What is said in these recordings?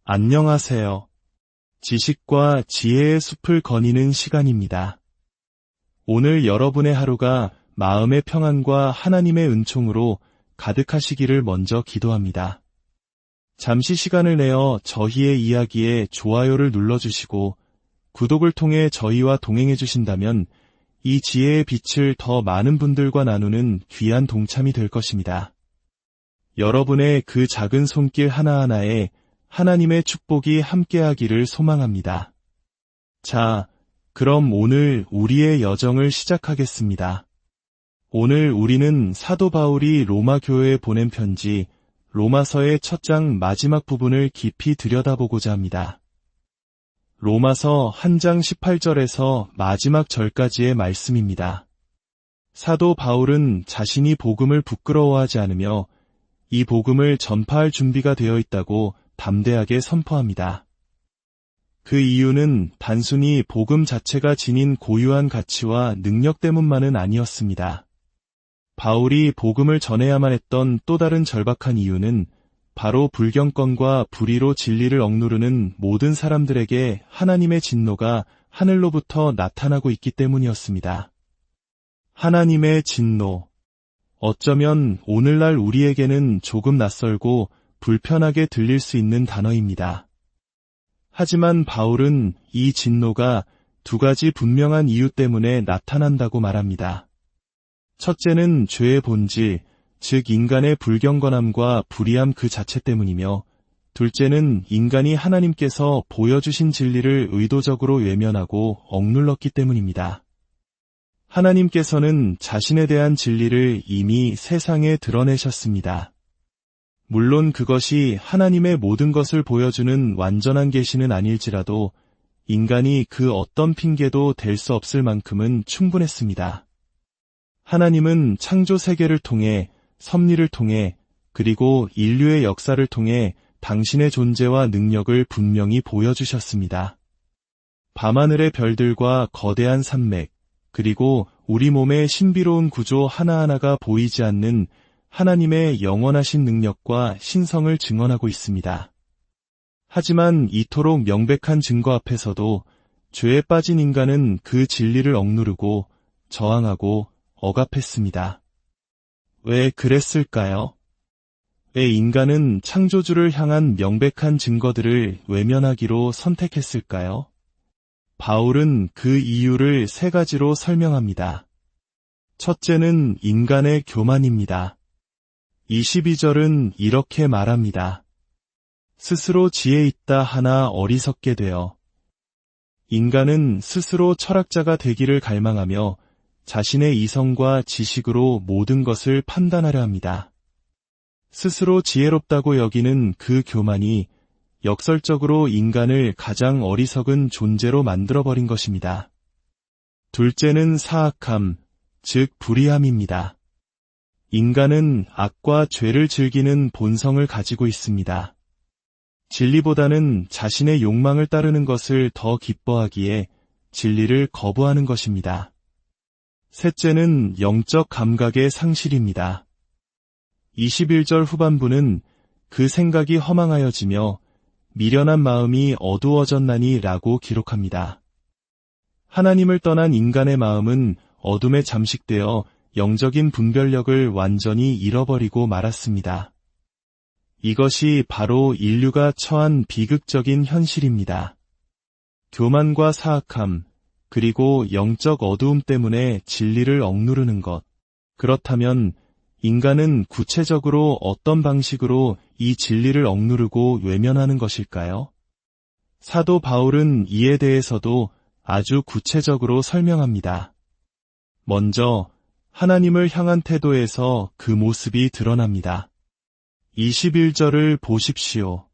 안녕하세요. 지식과 지혜의 숲을 거니는 시간입니다. 오늘 여러분의 하루가 마음의 평안과 하나님의 은총으로 가득하시기를 먼저 기도합니다. 잠시 시간을 내어 저희의 이야기에 좋아요를 눌러주시고 구독을 통해 저희와 동행해 주신다면 이 지혜의 빛을 더 많은 분들과 나누는 귀한 동참이 될 것입니다. 여러분의 그 작은 손길 하나하나에 하나님의 축복이 함께하기를 소망합니다. 자, 그럼 오늘 우리의 여정을 시작하겠습니다. 오늘 우리는 사도 바울이 로마 교회에 보낸 편지 로마서의 첫 장 마지막 부분을 깊이 들여다보고자 합니다. 로마서 1장 18절에서 마지막 절까지의 말씀입니다. 사도 바울은 자신이 복음을 부끄러워하지 않으며 이 복음을 전파할 준비가 되어 있다고 담대하게 선포합니다. 그 이유는 단순히 복음 자체가 지닌 고유한 가치와 능력 때문만은 아니었습니다. 바울이 복음을 전해야만 했던 또 다른 절박한 이유는 바로 불경건과 불의로 진리를 억누르는 모든 사람들에게 하나님의 진노가 하늘로부터 나타나고 있기 때문이었습니다. 하나님의 진노. 어쩌면 오늘날 우리에게는 조금 낯설고 불편하게 들릴 수 있는 단어입니다. 하지만 바울은 이 진노가 두 가지 분명한 이유 때문에 나타난다고 말합니다. 첫째는 죄의 본질, 즉 인간의 불경건함과 불의함 그 자체 때문이며, 둘째는 인간이 하나님께서 보여주신 진리를 의도적으로 외면하고 억눌렀기 때문입니다. 하나님께서는 자신에 대한 진리를 이미 세상에 드러내셨습니다. 물론 그것이 하나님의 모든 것을 보여주는 완전한 계시는 아닐지라도 인간이 그 어떤 핑계도 댈 수 없을 만큼은 충분했습니다. 하나님은 창조 세계를 통해, 섭리를 통해, 그리고 인류의 역사를 통해 당신의 존재와 능력을 분명히 보여주셨습니다. 밤하늘의 별들과 거대한 산맥, 그리고 우리 몸의 신비로운 구조 하나하나가 보이지 않는 하나님의 영원하신 능력과 신성을 증언하고 있습니다. 하지만 이토록 명백한 증거 앞에서도 죄에 빠진 인간은 그 진리를 억누르고 저항하고 억압했습니다. 왜 그랬을까요? 왜 인간은 창조주를 향한 명백한 증거들을 외면하기로 선택했을까요? 바울은 그 이유를 세 가지로 설명합니다. 첫째는 인간의 교만입니다. 22절은 이렇게 말합니다. 스스로 지혜 있다 하나 어리석게 되어. 인간은 스스로 철학자가 되기를 갈망하며 자신의 이성과 지식으로 모든 것을 판단하려 합니다. 스스로 지혜롭다고 여기는 그 교만이 역설적으로 인간을 가장 어리석은 존재로 만들어버린 것입니다. 둘째는 사악함, 즉 불의함입니다. 인간은 악과 죄를 즐기는 본성을 가지고 있습니다. 진리보다는 자신의 욕망을 따르는 것을 더 기뻐하기에 진리를 거부하는 것입니다. 셋째는 영적 감각의 상실입니다. 21절 후반부는 그 생각이 허망하여지며 미련한 마음이 어두워졌나니 라고 기록합니다. 하나님을 떠난 인간의 마음은 어둠에 잠식되어 영적인 분별력을 완전히 잃어버리고 말았습니다. 이것이 바로 인류가 처한 비극적인 현실입니다. 교만과 사악함, 그리고 영적 어두움 때문에 진리를 억누르는 것. 그렇다면 인간은 구체적으로 어떤 방식으로 이 진리를 억누르고 외면하는 것일까요? 사도 바울은 이에 대해서도 아주 구체적으로 설명합니다. 먼저 하나님을 향한 태도에서 그 모습이 드러납니다. 21절을 보십시오.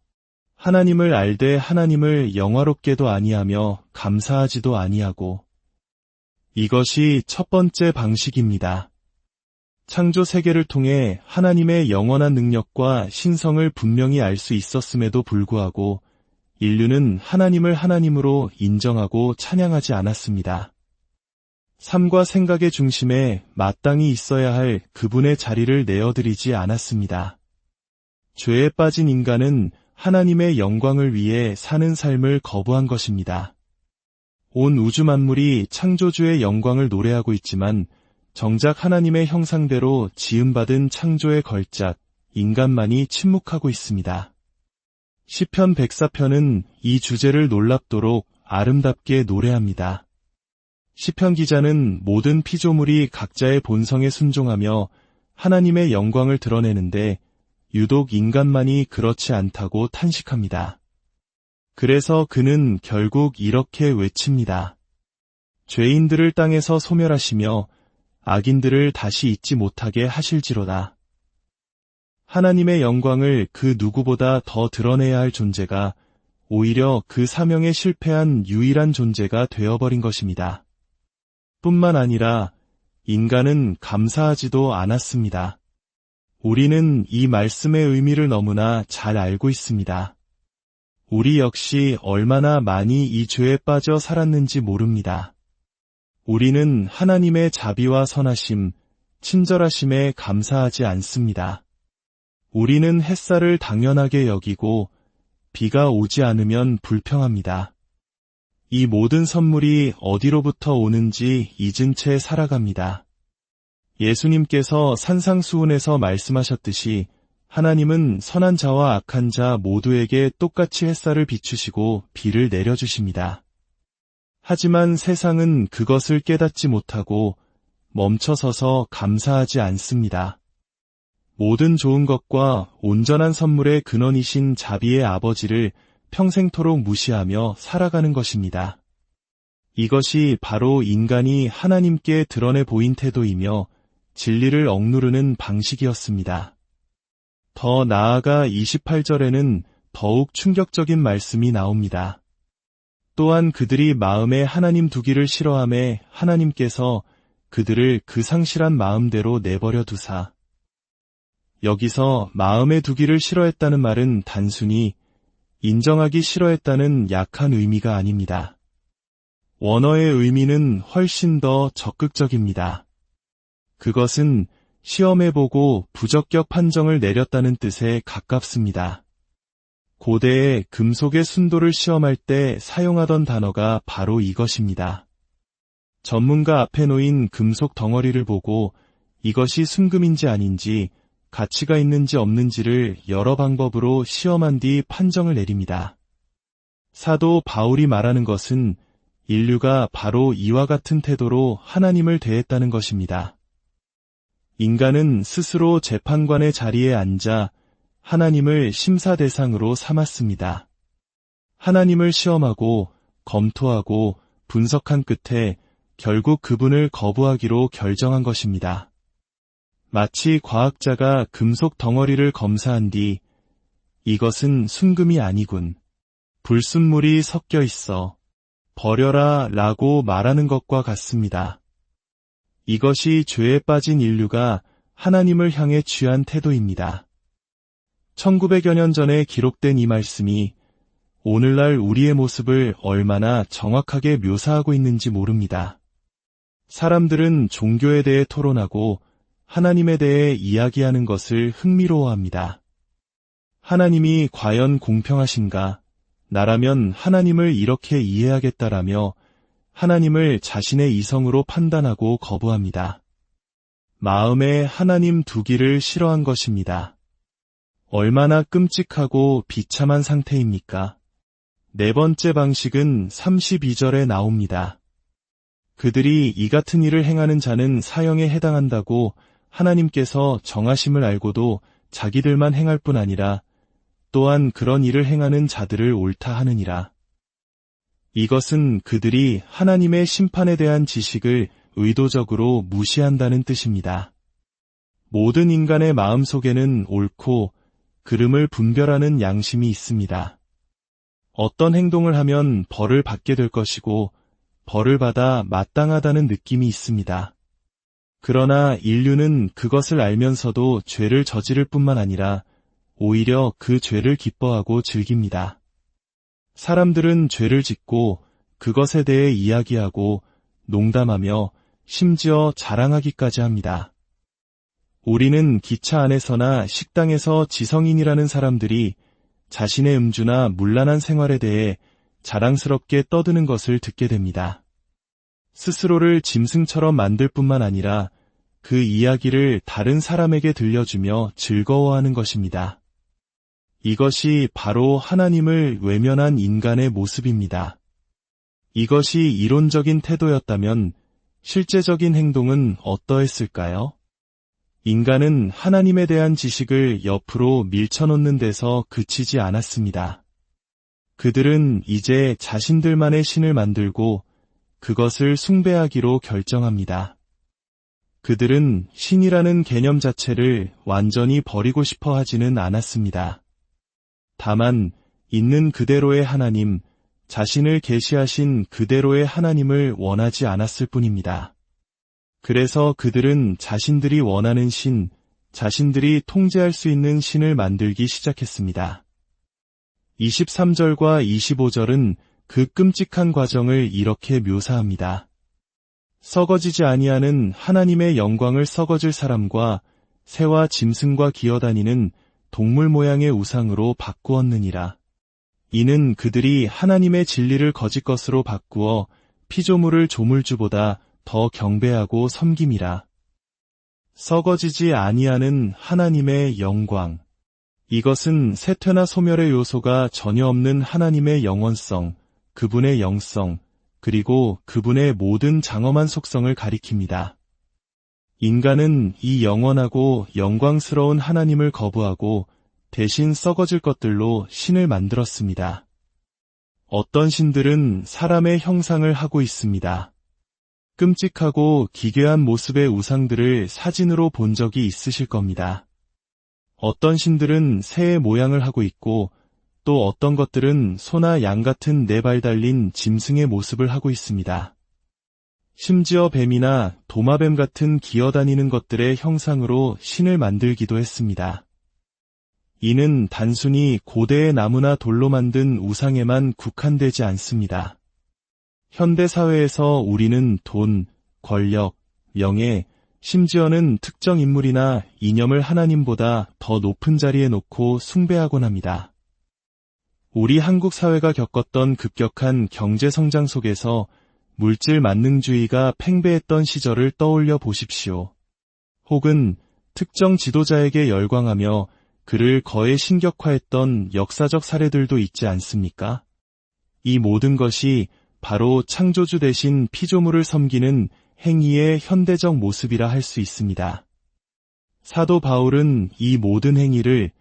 하나님을 알되 하나님을 영화롭게도 아니하며 감사하지도 아니하고. 이것이 첫 번째 방식입니다. 창조 세계를 통해 하나님의 영원한 능력과 신성을 분명히 알 수 있었음에도 불구하고 인류는 하나님을 하나님으로 인정하고 찬양하지 않았습니다. 삶과 생각의 중심에 마땅히 있어야 할 그분의 자리를 내어드리지 않았습니다. 죄에 빠진 인간은 하나님의 영광을 위해 사는 삶을 거부한 것입니다. 온 우주 만물이 창조주의 영광을 노래하고 있지만 정작 하나님의 형상대로 지음받은 창조의 걸작, 인간만이 침묵하고 있습니다. 시편 104편은 이 주제를 놀랍도록 아름답게 노래합니다. 시편 기자는 모든 피조물이 각자의 본성에 순종하며 하나님의 영광을 드러내는데 유독 인간만이 그렇지 않다고 탄식합니다. 그래서 그는 결국 이렇게 외칩니다. 죄인들을 땅에서 소멸하시며 악인들을 다시 잊지 못하게 하실지로다. 하나님의 영광을 그 누구보다 더 드러내야 할 존재가 오히려 그 사명에 실패한 유일한 존재가 되어버린 것입니다. 뿐만 아니라 인간은 감사하지도 않았습니다. 우리는 이 말씀의 의미를 너무나 잘 알고 있습니다. 우리 역시 얼마나 많이 이 죄에 빠져 살았는지 모릅니다. 우리는 하나님의 자비와 선하심, 친절하심에 감사하지 않습니다. 우리는 햇살을 당연하게 여기고 비가 오지 않으면 불평합니다. 이 모든 선물이 어디로부터 오는지 잊은 채 살아갑니다. 예수님께서 산상수훈에서 말씀하셨듯이 하나님은 선한 자와 악한 자 모두에게 똑같이 햇살을 비추시고 비를 내려주십니다. 하지만 세상은 그것을 깨닫지 못하고 멈춰서서 감사하지 않습니다. 모든 좋은 것과 온전한 선물의 근원이신 자비의 아버지를 평생토록 무시하며 살아가는 것입니다. 이것이 바로 인간이 하나님께 드러내 보인 태도이며 진리를 억누르는 방식이었습니다. 더 나아가 28절에는 더욱 충격적인 말씀이 나옵니다. 또한 그들이 마음에 하나님 두기를 싫어하매 하나님께서 그들을 그 상실한 마음대로 내버려 두사. 여기서 마음에 두기를 싫어했다는 말은 단순히 인정하기 싫어했다는 약한 의미가 아닙니다. 원어의 의미는 훨씬 더 적극적입니다. 그것은 시험해보고 부적격 판정을 내렸다는 뜻에 가깝습니다. 고대에 금속의 순도를 시험할 때 사용하던 단어가 바로 이것입니다. 전문가 앞에 놓인 금속 덩어리를 보고 이것이 순금인지 아닌지 가치가 있는지 없는지를 여러 방법으로 시험한 뒤 판정을 내립니다. 사도 바울이 말하는 것은 인류가 바로 이와 같은 태도로 하나님을 대했다는 것입니다. 인간은 스스로 재판관의 자리에 앉아 하나님을 심사 대상으로 삼았습니다. 하나님을 시험하고 검토하고 분석한 끝에 결국 그분을 거부하기로 결정한 것입니다. 마치 과학자가 금속 덩어리를 검사한 뒤 이것은 순금이 아니군. 불순물이 섞여 있어. 버려라 라고 말하는 것과 같습니다. 이것이 죄에 빠진 인류가 하나님을 향해 취한 태도입니다. 1900여 년 전에 기록된 이 말씀이 오늘날 우리의 모습을 얼마나 정확하게 묘사하고 있는지 모릅니다. 사람들은 종교에 대해 토론하고 하나님에 대해 이야기하는 것을 흥미로워합니다. 하나님이 과연 공평하신가? 나라면 하나님을 이렇게 이해하겠다라며 하나님을 자신의 이성으로 판단하고 거부합니다. 마음에 하나님 두기를 싫어한 것입니다. 얼마나 끔찍하고 비참한 상태입니까? 네 번째 방식은 32절에 나옵니다. 그들이 이 같은 일을 행하는 자는 사형에 해당한다고 하나님께서 정하심을 알고도 자기들만 행할 뿐 아니라 또한 그런 일을 행하는 자들을 옳다 하느니라. 이것은 그들이 하나님의 심판에 대한 지식을 의도적으로 무시한다는 뜻입니다. 모든 인간의 마음속에는 옳고 그름을 분별하는 양심이 있습니다. 어떤 행동을 하면 벌을 받게 될 것이고 벌을 받아 마땅하다는 느낌이 있습니다. 그러나 인류는 그것을 알면서도 죄를 저지를 뿐만 아니라 오히려 그 죄를 기뻐하고 즐깁니다. 사람들은 죄를 짓고 그것에 대해 이야기하고 농담하며 심지어 자랑하기까지 합니다. 우리는 기차 안에서나 식당에서 지성인이라는 사람들이 자신의 음주나 문란한 생활에 대해 자랑스럽게 떠드는 것을 듣게 됩니다. 스스로를 짐승처럼 만들 뿐만 아니라 그 이야기를 다른 사람에게 들려주며 즐거워하는 것입니다. 이것이 바로 하나님을 외면한 인간의 모습입니다. 이것이 이론적인 태도였다면 실제적인 행동은 어떠했을까요? 인간은 하나님에 대한 지식을 옆으로 밀쳐놓는 데서 그치지 않았습니다. 그들은 이제 자신들만의 신을 만들고 그것을 숭배하기로 결정합니다. 그들은 신이라는 개념 자체를 완전히 버리고 싶어 하지는 않았습니다. 다만 있는 그대로의 하나님, 자신을 계시하신 그대로의 하나님을 원하지 않았을 뿐입니다. 그래서 그들은 자신들이 원하는 신, 자신들이 통제할 수 있는 신을 만들기 시작했습니다. 23절과 25절은 그 끔찍한 과정을 이렇게 묘사합니다. 썩어지지 아니하는 하나님의 영광을 썩어질 사람과 새와 짐승과 기어다니는 동물 모양의 우상으로 바꾸었느니라. 이는 그들이 하나님의 진리를 거짓 것으로 바꾸어 피조물을 조물주보다 더 경배하고 섬김이라. 썩어지지 아니하는 하나님의 영광. 이것은 쇠퇴나 소멸의 요소가 전혀 없는 하나님의 영원성, 그분의 영성, 그리고 그분의 모든 장엄한 속성을 가리킵니다. 인간은 이 영원하고 영광스러운 하나님을 거부하고 대신 썩어질 것들로 신을 만들었습니다. 어떤 신들은 사람의 형상을 하고 있습니다. 끔찍하고 기괴한 모습의 우상들을 사진으로 본 적이 있으실 겁니다. 어떤 신들은 새의 모양을 하고 있고 또 어떤 것들은 소나 양 같은 네 발 달린 짐승의 모습을 하고 있습니다. 심지어 뱀이나 도마뱀 같은 기어다니는 것들의 형상으로 신을 만들기도 했습니다. 이는 단순히 고대의 나무나 돌로 만든 우상에만 국한되지 않습니다. 현대사회에서 우리는 돈, 권력, 명예, 심지어는 특정 인물이나 이념을 하나님보다 더 높은 자리에 놓고 숭배하곤 합니다. 우리 한국 사회가 겪었던 급격한 경제 성장 속에서 물질 만능주의가 팽배했던 시절을 떠올려 보십시오. 혹은 특정 지도자에게 열광하며 그를 거에 신격화했던 역사적 사례들도 있지 않습니까? 이 모든 것이 바로 창조주 대신 피조물을 섬기는 행위의 현대적 모습이라 할 수 있습니다. 사도 바울은 이 모든 행위를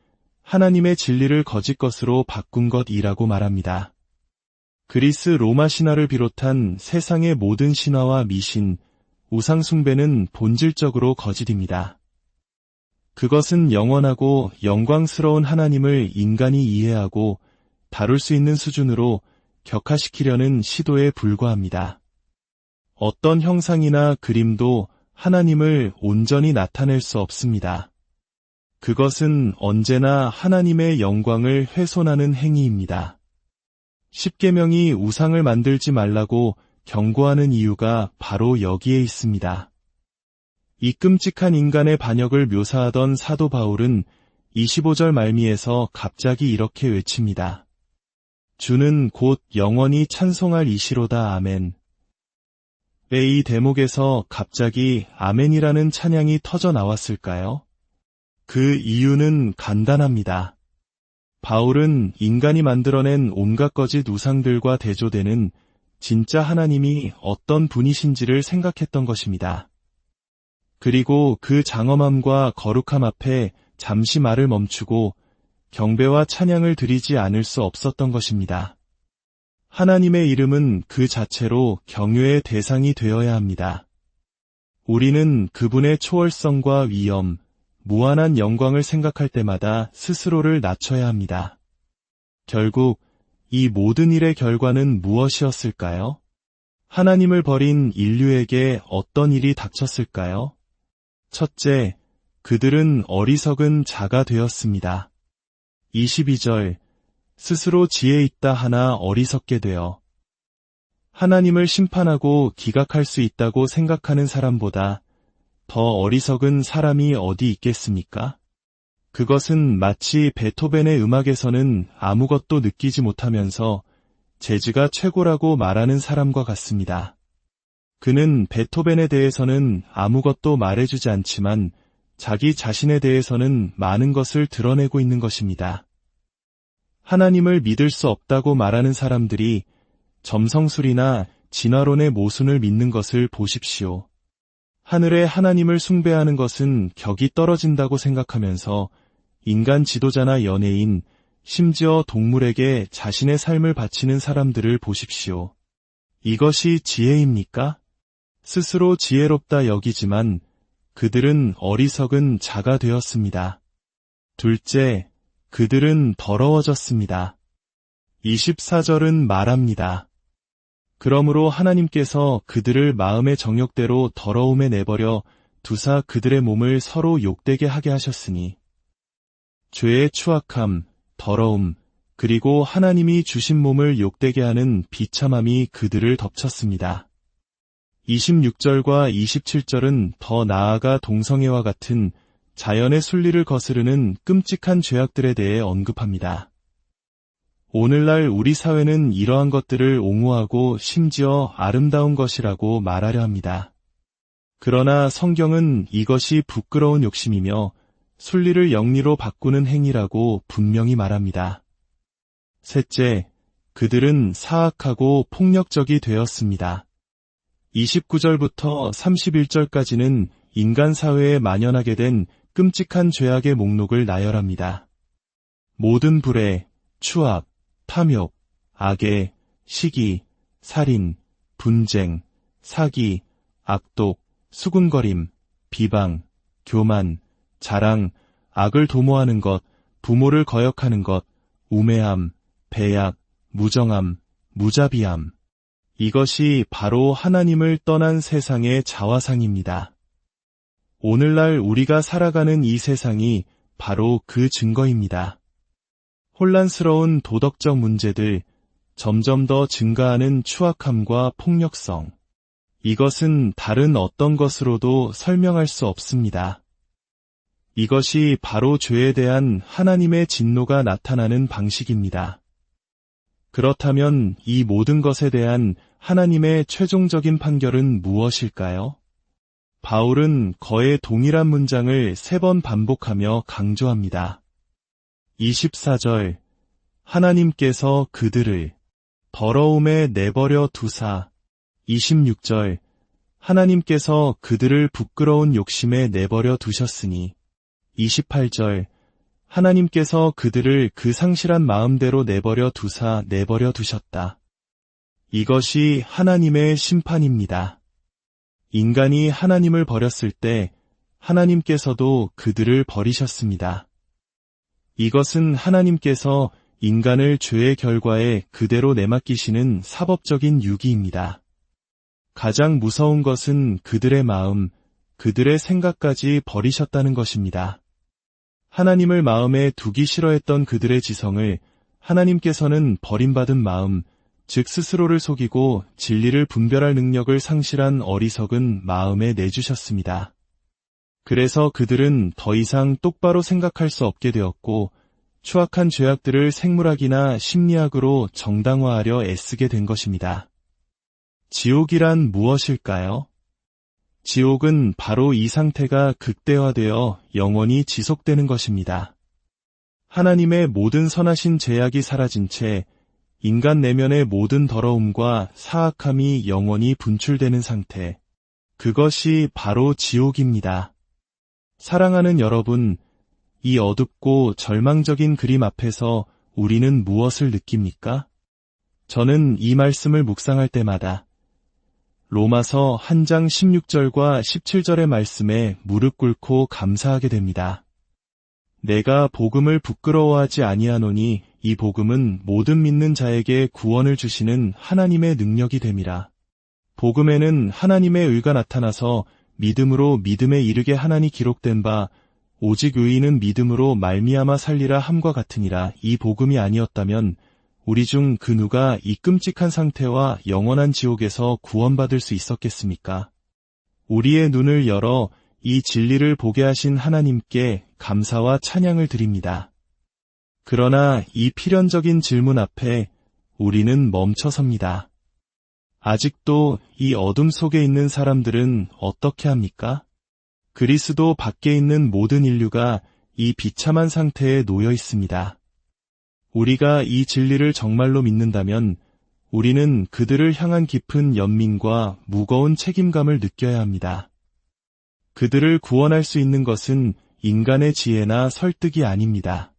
하나님의 진리를 거짓 것으로 바꾼 것이라고 말합니다. 그리스 로마 신화를 비롯한 세상의 모든 신화와 미신, 우상 숭배는 본질적으로 거짓입니다. 그것은 영원하고 영광스러운 하나님을 인간이 이해하고 다룰 수 있는 수준으로 격화시키려는 시도에 불과합니다. 어떤 형상이나 그림도 하나님을 온전히 나타낼 수 없습니다. 그것은 언제나 하나님의 영광을 훼손하는 행위입니다. 십계명이 우상을 만들지 말라고 경고하는 이유가 바로 여기에 있습니다. 이 끔찍한 인간의 반역을 묘사하던 사도 바울은 25절 말미에서 갑자기 이렇게 외칩니다. 주는 곧 영원히 찬송할 이시로다 아멘. 왜 이 대목에서 갑자기 아멘이라는 찬양이 터져 나왔을까요? 그 이유는 간단합니다. 바울은 인간이 만들어낸 온갖 거짓 우상들과 대조되는 진짜 하나님이 어떤 분이신지를 생각했던 것입니다. 그리고 그 장엄함과 거룩함 앞에 잠시 말을 멈추고 경배와 찬양을 드리지 않을 수 없었던 것입니다. 하나님의 이름은 그 자체로 경외의 대상이 되어야 합니다. 우리는 그분의 초월성과 위엄, 무한한 영광을 생각할 때마다 스스로를 낮춰야 합니다. 결국 이 모든 일의 결과는 무엇이었을까요? 하나님을 버린 인류에게 어떤 일이 닥쳤을까요? 첫째, 그들은 어리석은 자가 되었습니다. 22절, 스스로 지혜 있다 하나 어리석게 되어. 하나님을 심판하고 기각할 수 있다고 생각하는 사람보다 더 어리석은 사람이 어디 있겠습니까? 그것은 마치 베토벤의 음악에서는 아무것도 느끼지 못하면서 재즈가 최고라고 말하는 사람과 같습니다. 그는 베토벤에 대해서는 아무것도 말해주지 않지만 자기 자신에 대해서는 많은 것을 드러내고 있는 것입니다. 하나님을 믿을 수 없다고 말하는 사람들이 점성술이나 진화론의 모순을 믿는 것을 보십시오. 하늘의 하나님을 숭배하는 것은 격이 떨어진다고 생각하면서 인간 지도자나 연예인, 심지어 동물에게 자신의 삶을 바치는 사람들을 보십시오. 이것이 지혜입니까? 스스로 지혜롭다 여기지만 그들은 어리석은 자가 되었습니다. 둘째, 그들은 더러워졌습니다. 24절은 말합니다. 그러므로 하나님께서 그들을 마음의 정욕대로 더러움에 내버려 두사 그들의 몸을 서로 욕되게 하게 하셨으니 죄의 추악함, 더러움, 그리고 하나님이 주신 몸을 욕되게 하는 비참함이 그들을 덮쳤습니다. 26절과 27절은 더 나아가 동성애와 같은 자연의 순리를 거스르는 끔찍한 죄악들에 대해 언급합니다. 오늘날 우리 사회는 이러한 것들을 옹호하고 심지어 아름다운 것이라고 말하려 합니다. 그러나 성경은 이것이 부끄러운 욕심이며 순리를 영리로 바꾸는 행위라고 분명히 말합니다. 셋째, 그들은 사악하고 폭력적이 되었습니다. 29절부터 31절까지는 인간 사회에 만연하게 된 끔찍한 죄악의 목록을 나열합니다. 모든 불의, 추악, 탐욕, 악의, 시기, 살인, 분쟁, 사기, 악독, 수군거림, 비방, 교만, 자랑, 악을 도모하는 것, 부모를 거역하는 것, 우매함, 배약, 무정함, 무자비함. 이것이 바로 하나님을 떠난 세상의 자화상입니다. 오늘날 우리가 살아가는 이 세상이 바로 그 증거입니다. 혼란스러운 도덕적 문제들, 점점 더 증가하는 추악함과 폭력성. 이것은 다른 어떤 것으로도 설명할 수 없습니다. 이것이 바로 죄에 대한 하나님의 진노가 나타나는 방식입니다. 그렇다면 이 모든 것에 대한 하나님의 최종적인 판결은 무엇일까요? 바울은 거의 동일한 문장을 3번 반복하며 강조합니다. 24절, 하나님께서 그들을 더러움에 내버려 두사. 26절, 하나님께서 그들을 부끄러운 욕심에 내버려 두셨으니. 28절, 하나님께서 그들을 그 상실한 마음대로 내버려 두사 내버려 두셨다. 이것이 하나님의 심판입니다. 인간이 하나님을 버렸을 때 하나님께서도 그들을 버리셨습니다. 이것은 하나님께서 인간을 죄의 결과에 그대로 내맡기시는 사법적인 유기입니다. 가장 무서운 것은 그들의 마음, 그들의 생각까지 버리셨다는 것입니다. 하나님을 마음에 두기 싫어했던 그들의 지성을 하나님께서는 버림받은 마음, 즉 스스로를 속이고 진리를 분별할 능력을 상실한 어리석은 마음에 내주셨습니다. 그래서 그들은 더 이상 똑바로 생각할 수 없게 되었고 추악한 죄악들을 생물학이나 심리학으로 정당화하려 애쓰게 된 것입니다. 지옥이란 무엇일까요? 지옥은 바로 이 상태가 극대화되어 영원히 지속되는 것입니다. 하나님의 모든 선하신 제약이 사라진 채 인간 내면의 모든 더러움과 사악함이 영원히 분출되는 상태. 그것이 바로 지옥입니다. 사랑하는 여러분, 이 어둡고 절망적인 그림 앞에서 우리는 무엇을 느낍니까? 저는 이 말씀을 묵상할 때마다 로마서 1장 16절과 17절의 말씀에 무릎 꿇고 감사하게 됩니다. 내가 복음을 부끄러워하지 아니하노니 이 복음은 모든 믿는 자에게 구원을 주시는 하나님의 능력이 됨이라. 복음에는 하나님의 의가 나타나서 믿음으로 믿음에 이르게 하나니 기록된 바 오직 의인은 믿음으로 말미암아 살리라 함과 같으니라. 이 복음이 아니었다면 우리 중 그 누가 이 끔찍한 상태와 영원한 지옥에서 구원받을 수 있었겠습니까? 우리의 눈을 열어 이 진리를 보게 하신 하나님께 감사와 찬양을 드립니다. 그러나 이 필연적인 질문 앞에 우리는 멈춰섭니다. 아직도 이 어둠 속에 있는 사람들은 어떻게 합니까? 그리스도 밖에 있는 모든 인류가 이 비참한 상태에 놓여 있습니다. 우리가 이 진리를 정말로 믿는다면 우리는 그들을 향한 깊은 연민과 무거운 책임감을 느껴야 합니다. 그들을 구원할 수 있는 것은 인간의 지혜나 설득이 아닙니다.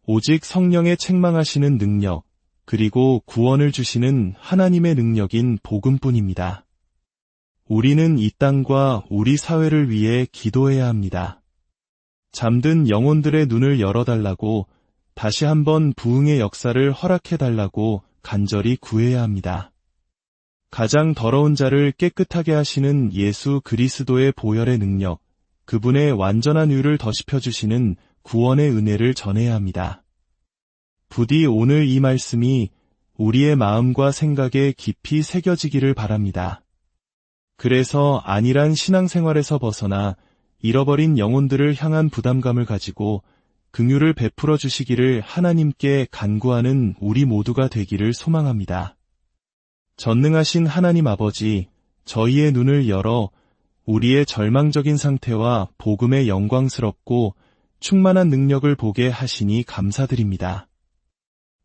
오직 성령의 책망하시는 능력, 그리고 구원을 주시는 하나님의 능력인 복음뿐입니다. 우리는 이 땅과 우리 사회를 위해 기도해야 합니다. 잠든 영혼들의 눈을 열어달라고, 다시 한번 부흥의 역사를 허락해달라고 간절히 구해야 합니다. 가장 더러운 자를 깨끗하게 하시는 예수 그리스도의 보혈의 능력, 그분의 완전한 의를 더시펴주시는 구원의 은혜를 전해야 합니다. 부디 오늘 이 말씀이 우리의 마음과 생각에 깊이 새겨지기를 바랍니다. 그래서 안일한 신앙생활에서 벗어나 잃어버린 영혼들을 향한 부담감을 가지고 긍휼을 베풀어 주시기를 하나님께 간구하는 우리 모두가 되기를 소망합니다. 전능하신 하나님 아버지, 저희의 눈을 열어 우리의 절망적인 상태와 복음의 영광스럽고 충만한 능력을 보게 하시니 감사드립니다.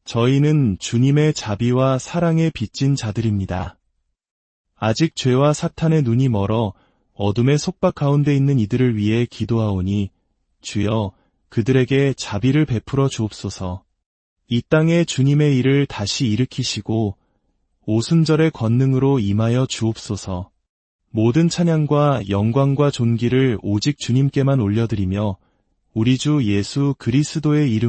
저희는 주님의 자비와 사랑에 빚진 자들입니다. 아직 죄와 사탄의 눈이 멀어 어둠의 속박 가운데 있는 이들을 위해 기도하오니 주여 그들에게 자비를 베풀어 주옵소서. 이 땅에 주님의 일을 다시 일으키시고 오순절의 권능으로 임하여 주옵소서. 모든 찬양과 영광과 존귀를 오직 주님께만 올려드리며 우리 주 예수 그리스도의 이름